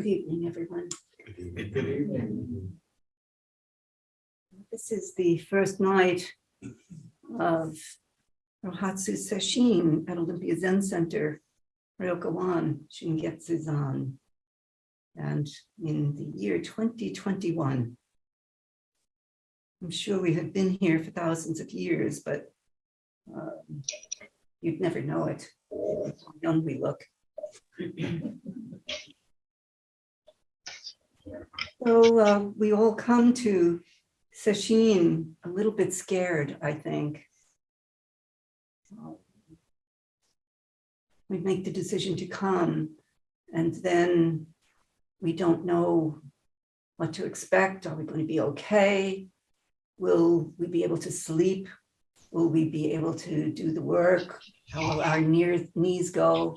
evening, everyone. Good evening. This is the first night of Rohatsu Sesshin at Olympia Zen Center, Ryokan Shingetsu-zan. And in the year 2021, I'm sure we have been here for thousands of years, but you'd never know it, how young we look. So we all come to Sesshin a little bit scared, I think. We make the decision to come, and then we don't know what to expect. Are we going to be okay? Will we be able to sleep? Will we be able to do the work? How will our knees go?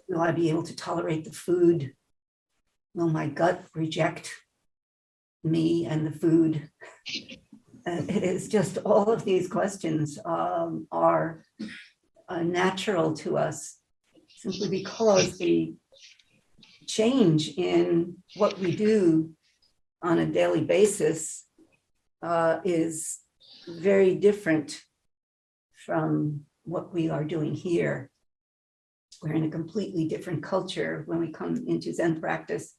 Will I be able to tolerate the food? Will my gut reject me and the food? It is just all of these questions are natural to us simply because the change in what we do on a daily basis is very different from what we are doing here. We're in a completely different culture when we come into Zen practice.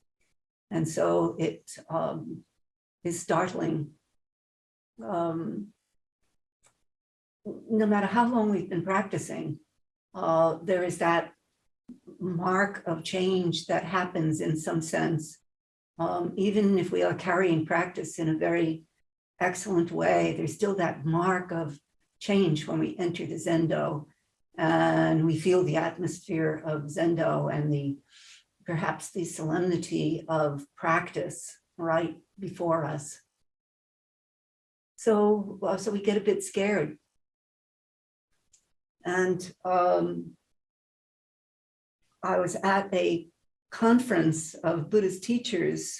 And so it is startling. No matter how long we've been practicing, there is that mark of change that happens in some sense. Even if we are carrying practice in a very excellent way, there's still that mark of change when we enter the Zendo. And we feel the atmosphere of Zendo and perhaps the solemnity of practice right before us. So we get a bit scared. And I was at a conference of Buddhist teachers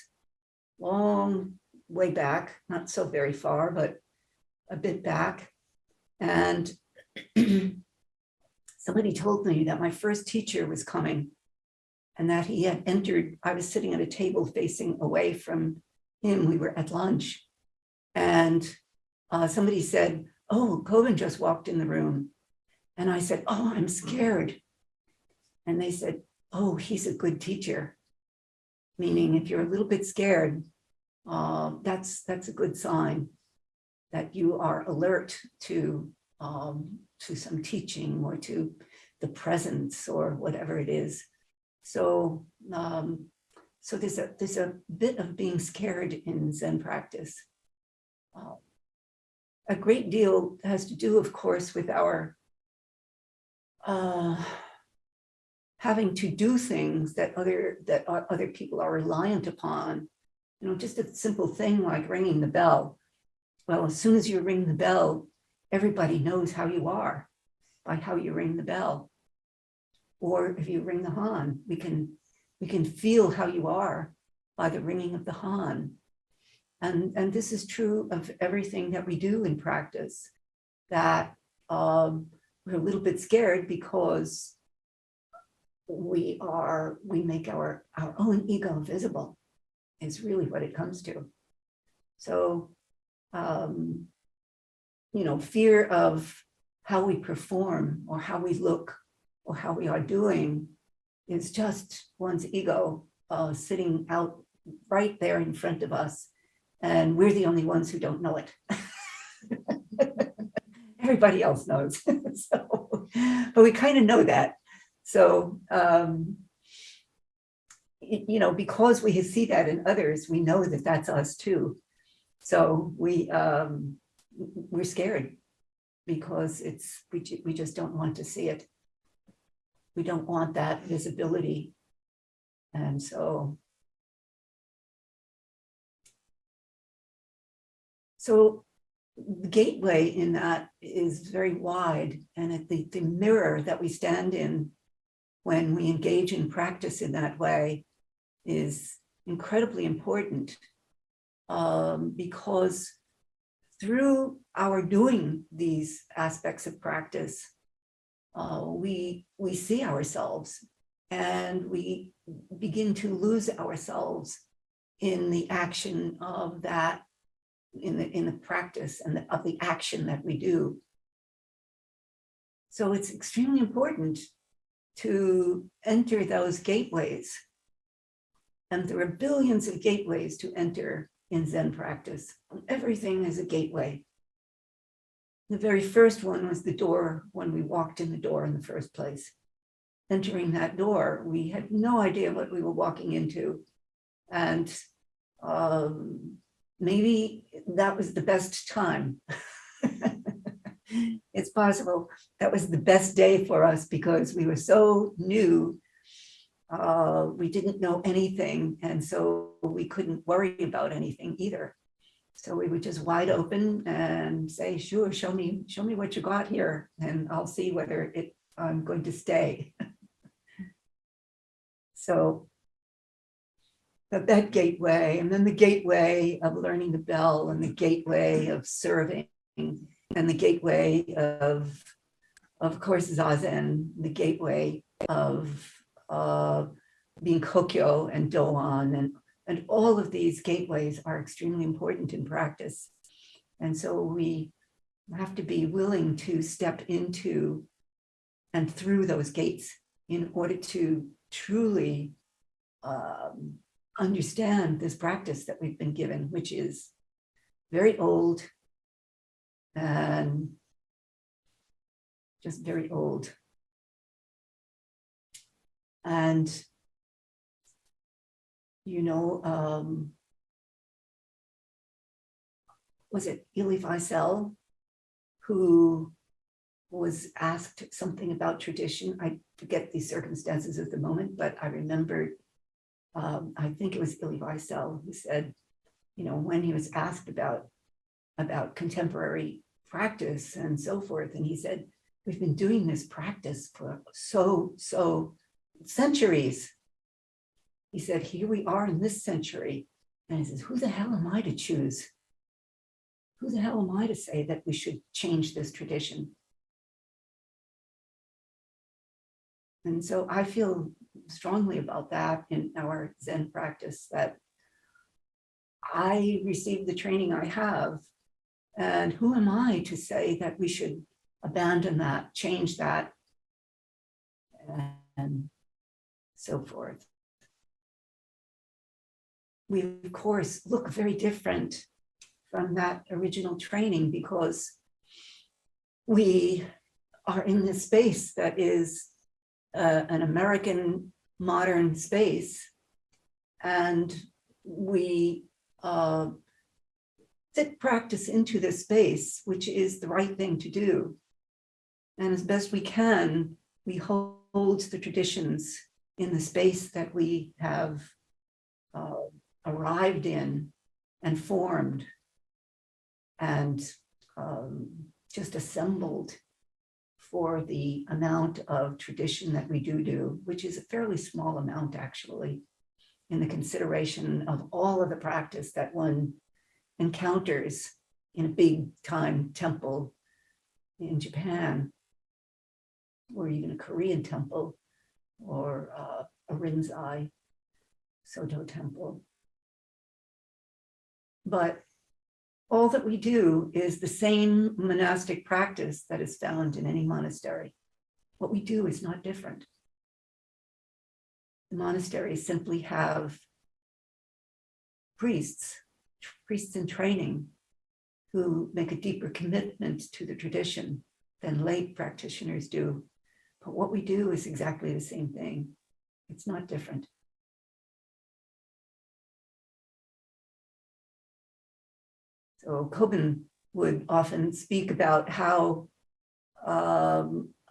long way back, not so very far, but a bit back. And somebody told me that my first teacher was coming and that he had entered. I was sitting at a table facing away from him. We were at lunch. And somebody said, "Oh, Koben just walked in the room." And I said, "Oh, I'm scared." And they said, "Oh, he's a good teacher." Meaning if you're a little bit scared, that's a good sign that you are alert to some teaching or to the presence or whatever it is. So there's a bit of being scared in Zen practice. A great deal has to do, of course, with our having to do things that other people are reliant upon. You know, just a simple thing like ringing the bell. Well, as soon as you ring the bell, everybody knows how you are by how you ring the bell. Or if you ring the han, we can feel how you are by the ringing of the han. And this is true of everything that we do in practice, that we're a little bit scared because we make our own ego visible, is really what it comes to. So, fear of how we perform or how we look or how we are doing is just one's ego sitting out right there in front of us. And we're the only ones who don't know it. Everybody else knows. But we kind of know that. So, because we see that in others, we know that that's us too. So we're scared because we just don't want to see it. We don't want that visibility. And so the gateway in that is very wide, and the mirror that we stand in when we engage in practice in that way is incredibly important, because through our doing these aspects of practice, we see ourselves and we begin to lose ourselves in the action of that, in the practice and of the action that we do. So it's extremely important to enter those gateways. And there are billions of gateways to enter in Zen practice. Everything is a gateway. The very first one was the door when we walked in the door in the first place. Entering that door, we had no idea what we were walking into. And maybe that was the best time. It's possible that was the best day for us because we were so new. We didn't know anything, and so we couldn't worry about anything either. So we were just wide open and say, sure, show me what you got here, and I'll see whether I'm going to stay. So that gateway, and then the gateway of learning the bell, and the gateway of serving, and the gateway of course, Zazen, the gateway of being Kokyo and Doan, and all of these gateways are extremely important in practice. And so we have to be willing to step into and through those gates in order to truly understand this practice that we've been given, which is very old and just very old. And, was it Elie Wiesel who was asked something about tradition? I forget the circumstances at the moment, but I remember, I think it was Elie Wiesel who said, when he was asked about contemporary practice and so forth, and he said, we've been doing this practice for so centuries. He said, here we are in this century. And he says, who the hell am I to choose? Who the hell am I to say that we should change this tradition? And so I feel strongly about that in our Zen practice, that I received the training I have. And who am I to say that we should abandon that, change that, and so forth? We, of course, look very different from that original training because we are in this space that is an American modern space, and we fit practice into this space, which is the right thing to do. And as best we can, we hold the traditions in the space that we have arrived in and formed and just assembled for the amount of tradition that we do, which is a fairly small amount actually, in the consideration of all of the practice that one encounters in a big time temple in Japan, or even a Korean temple, or a Rinzai Soto temple. But all that we do is the same monastic practice that is found in any monastery. What we do is not different. The monasteries simply have priests in training who make a deeper commitment to the tradition than lay practitioners do. But what we do is exactly the same thing. It's not different. So Koben would often speak about how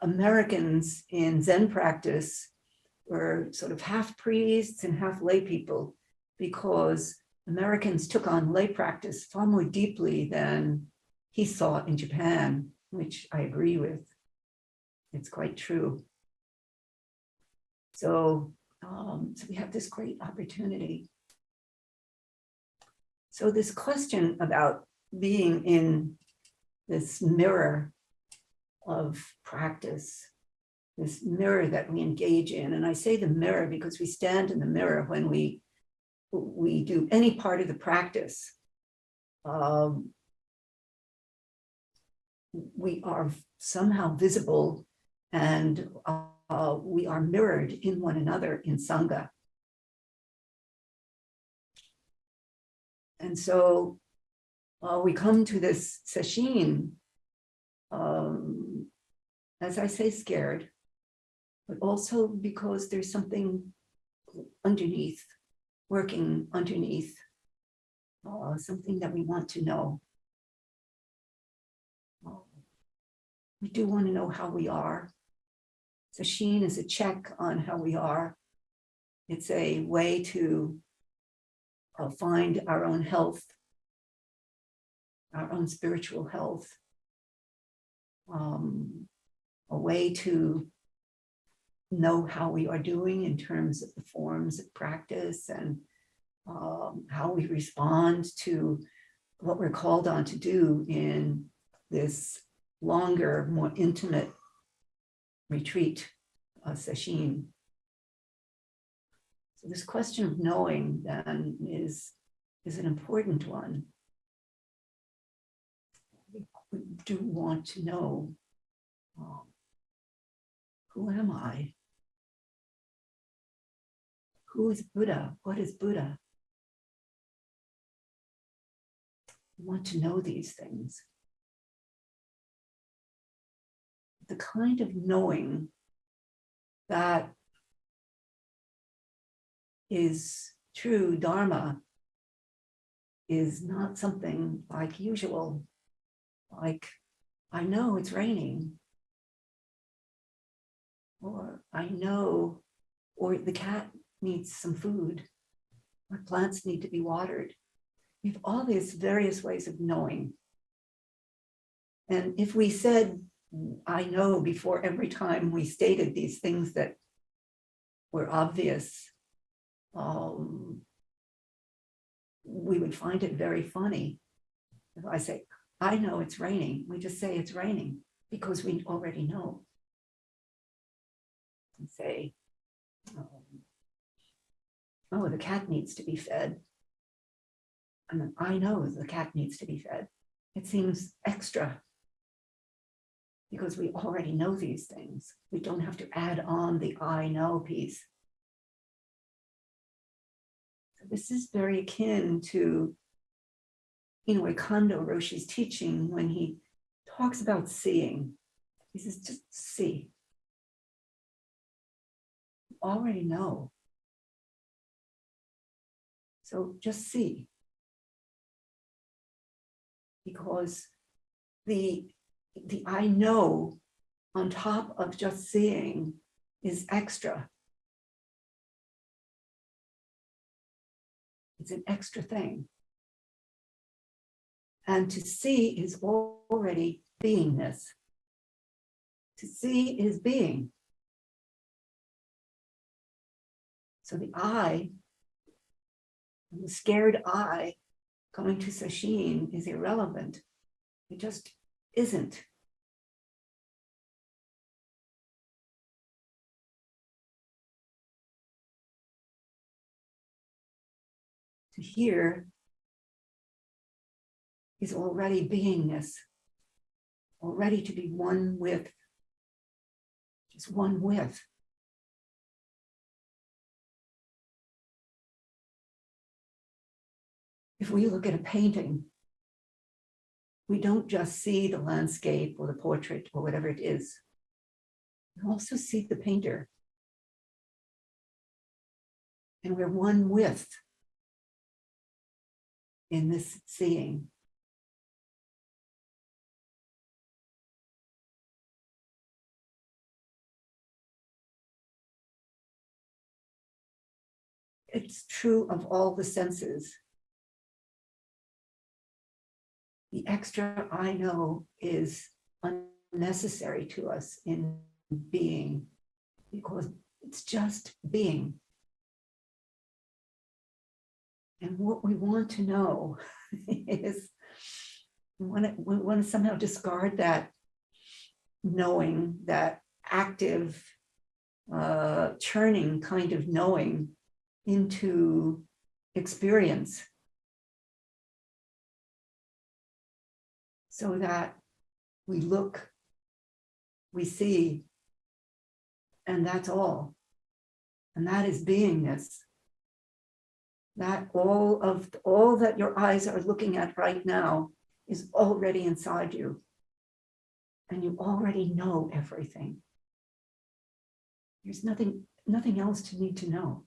Americans in Zen practice were sort of half priests and half lay people, because Americans took on lay practice far more deeply than he saw in Japan, which I agree with. It's quite true. So we have this great opportunity. So this question about being in this mirror of practice this mirror that we engage in. And I say the mirror because we stand in the mirror when we do any part of the practice. We are somehow visible, and we are mirrored in one another in Sangha. And so we come to this Sesshin, as I say, scared, but also because there's something underneath, working underneath, something that we want to know. We do want to know how we are. Sesshin is a check on how we are. It's a way to find our own health, our own spiritual health, a way to know how we are doing in terms of the forms of practice and how we respond to what we're called on to do in this longer, more intimate retreat, Sesshin. So this question of knowing then is an important one. We do want to know, who am I? Who is Buddha? What is Buddha? We want to know these things. The kind of knowing that is true Dharma is not something like usual, like, I know it's raining, or I know, or the cat needs some food, or plants need to be watered. We have all these various ways of knowing. And if we said, I know, before every time we stated these things that were obvious, we would find it very funny. If I say, I know it's raining, we just say it's raining because we already know. And say, oh, the cat needs to be fed. And I know the cat needs to be fed. It seems extra because we already know these things. We don't have to add on the I know piece. So this is very akin to, Kondo Roshi's teaching when he talks about seeing. He says, just see. You already know. So just see. Because the I know on top of just seeing is extra. It's an extra thing. And to see is already beingness. To see is being. So the I, the scared I, going to Sesshin is irrelevant. It just isn't. To hear is already beingness, already to be one with, just one with. If we look at a painting, we don't just see the landscape or the portrait or whatever it is. We also see the painter. And we're one with in this seeing. It's true of all the senses. The extra I know is unnecessary to us in being because it's just being. And what we want to know is we want to somehow discard that knowing that active, churning kind of knowing into experience, so that we look, we see, and that's all. And that is beingness. That all that your eyes are looking at right now is already inside you. And you already know everything. There's nothing else to need to know.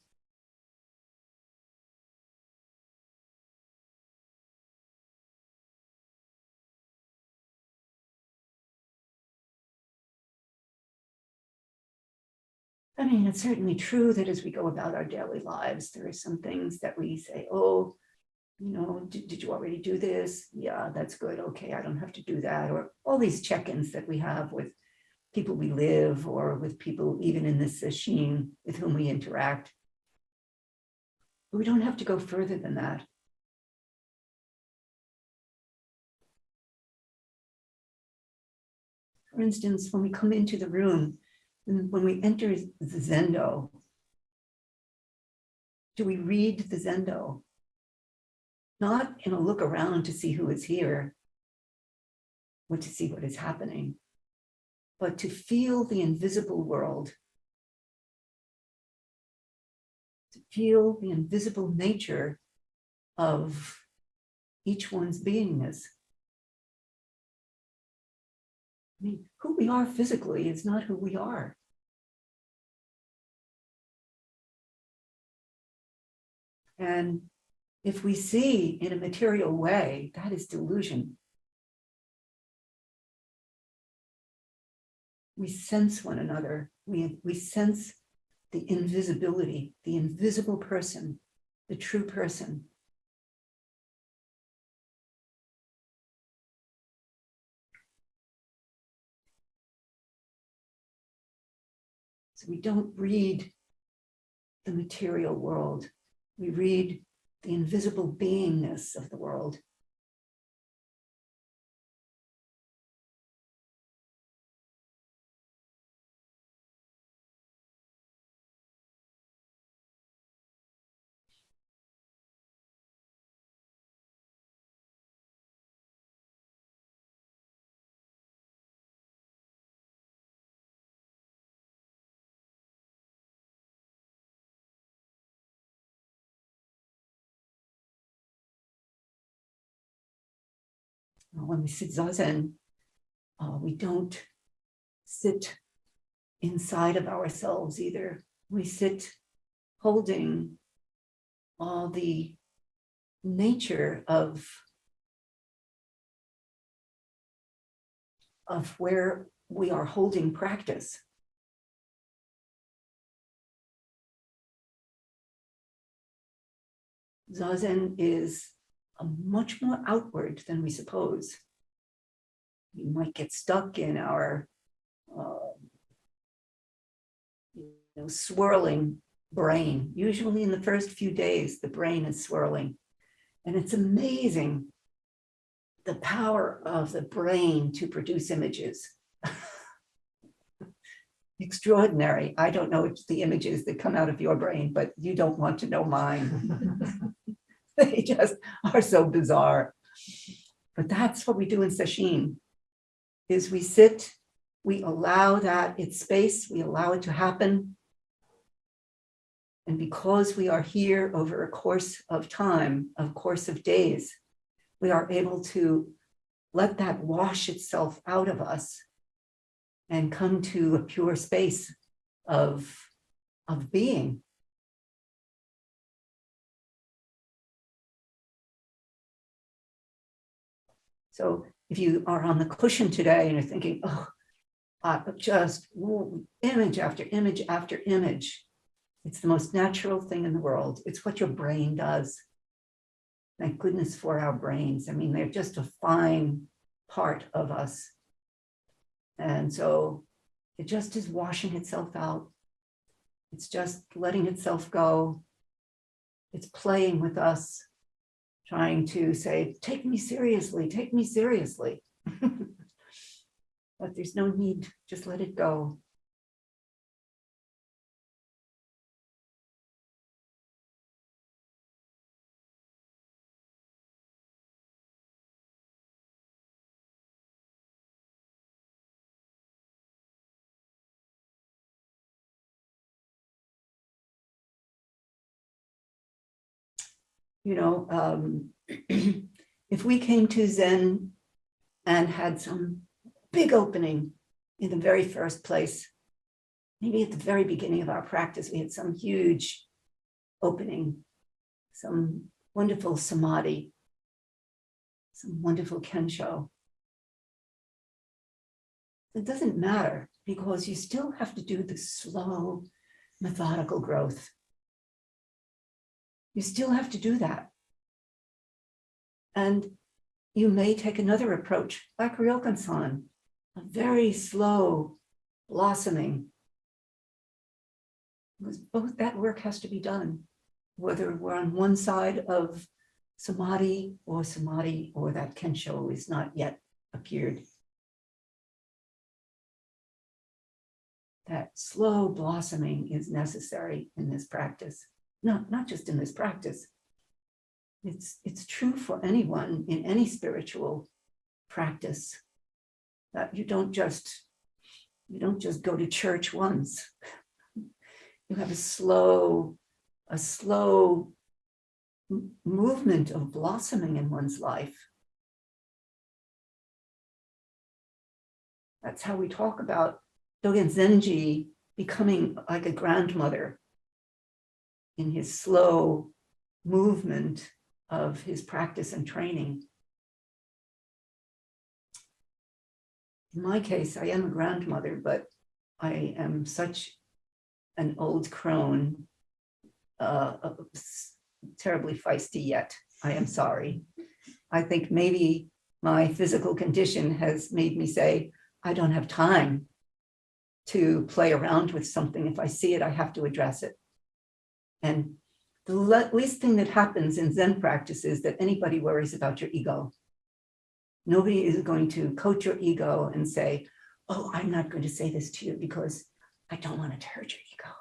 I mean, it's certainly true that as we go about our daily lives, there are some things that we say, oh, you know, did you already do this? Yeah, that's good. Okay, I don't have to do that. Or all these check-ins that we have with people we live, or with people even in the sesshin with whom we interact. But we don't have to go further than that. For instance, when we come into the room, when we enter the zendo, do we read the zendo? Not in a look around to see who is here, or to see what is happening, but to feel the invisible world, to feel the invisible nature of each one's beingness. I mean, who we are physically is not who we are. And if we see in a material way, that is delusion. We sense one another. We sense the invisibility, the invisible person, the true person. So we don't read the material world. We read the invisible beingness of the world. When we sit zazen, we don't sit inside of ourselves either. We sit holding all the nature of where we are holding practice. Zazen is much more outward than we suppose. We might get stuck in our swirling brain. Usually in the first few days, the brain is swirling. And it's amazing the power of the brain to produce images. Extraordinary. I don't know the images that come out of your brain, but you don't want to know mine. They just are so bizarre. But that's what we do in Sesshin, is we sit, we allow that its space, we allow it to happen. And because we are here over a course of time, a course of days, we are able to let that wash itself out of us and come to a pure space of being. So if you are on the cushion today and you're thinking, oh, just image after image after image, it's the most natural thing in the world. It's what your brain does. Thank goodness for our brains. I mean, they're just a fine part of us. And so it just is washing itself out. It's just letting itself go. It's playing with us, trying to say, take me seriously, take me seriously. But there's no need, just let it go. you know, if we came to Zen and had some big opening in the very first place, maybe at the very beginning of our practice, we had some huge opening, some wonderful samadhi, some wonderful kensho. It doesn't matter because you still have to do the slow, methodical growth. You still have to do that. And you may take another approach, like Ryokan-san, a very slow blossoming. Because both that work has to be done, whether we're on one side of samadhi or that kensho is not yet appeared. That slow blossoming is necessary in this practice. No, not just in this practice. It's true for anyone in any spiritual practice that you don't just go to church once. You have a slow movement of blossoming in one's life. That's how we talk about Dogen Zenji becoming like a grandmother in his slow movement of his practice and training. In my case, I am a grandmother, but I am such an old crone, terribly feisty yet. I am sorry. I think maybe my physical condition has made me say, I don't have time to play around with something. If I see it, I have to address it. And the least thing that happens in Zen practice is that anybody worries about your ego. Nobody is going to coach your ego and say, oh, I'm not going to say this to you because I don't want it to hurt your ego.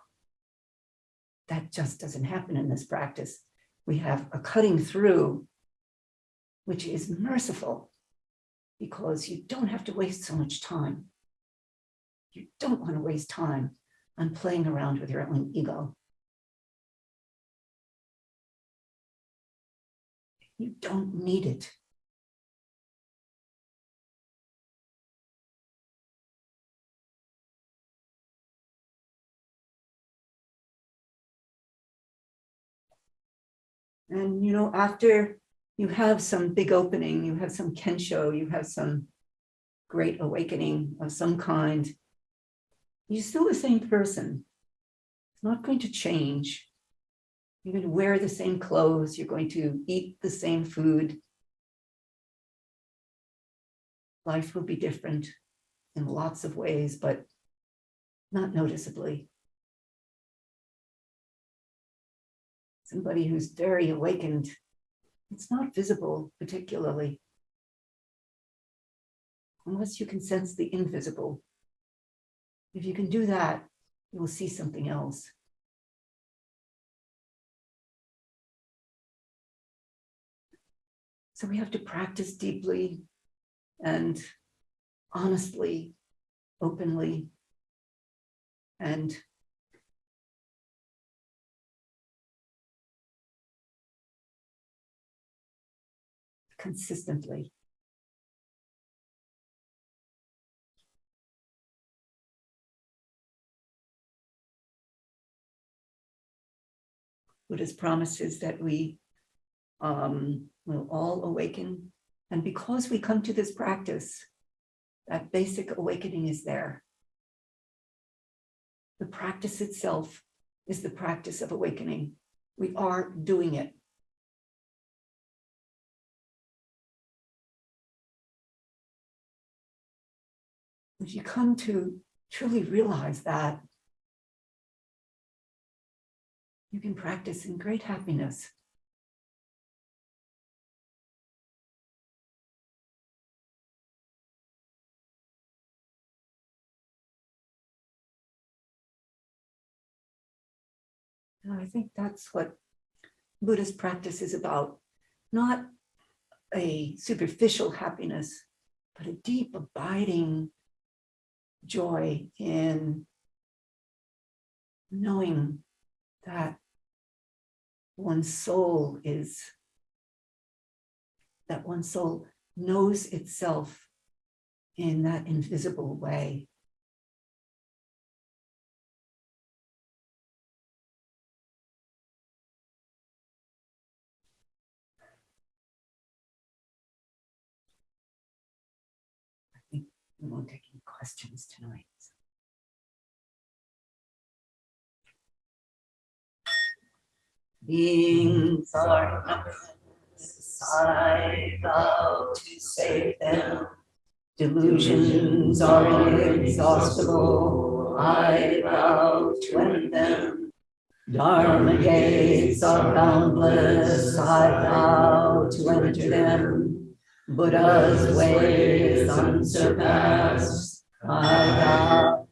That just doesn't happen in this practice. We have a cutting through, which is merciful because you don't have to waste so much time. You don't want to waste time on playing around with your own ego. You don't need it. And, you know, after you have some big opening, you have some kensho, you have some great awakening of some kind, you're still the same person. It's not going to change. You're going to wear the same clothes. You're going to eat the same food. Life will be different in lots of ways, but not noticeably. Somebody who's very awakened, it's not visible particularly, unless you can sense the invisible. If you can do that, you will see something else. So we have to practice deeply and honestly, openly, and consistently. Buddha's promise is that we will all awaken. And because we come to this practice, that basic awakening is there. The practice itself is the practice of awakening. We are doing it. If you come to truly realize that, you can practice in great happiness. And I think that's what Buddhist practice is about. Not a superficial happiness, but a deep, abiding joy in knowing that one's soul is, that one's soul knows itself in that invisible way. I think we won't take any questions tonight. Beings are numberless, I vow to save them. Delusions are inexhaustible, I vow to end them. Dharma gates are boundless, I vow to enter them. Buddha's way is unsurpassed, I vow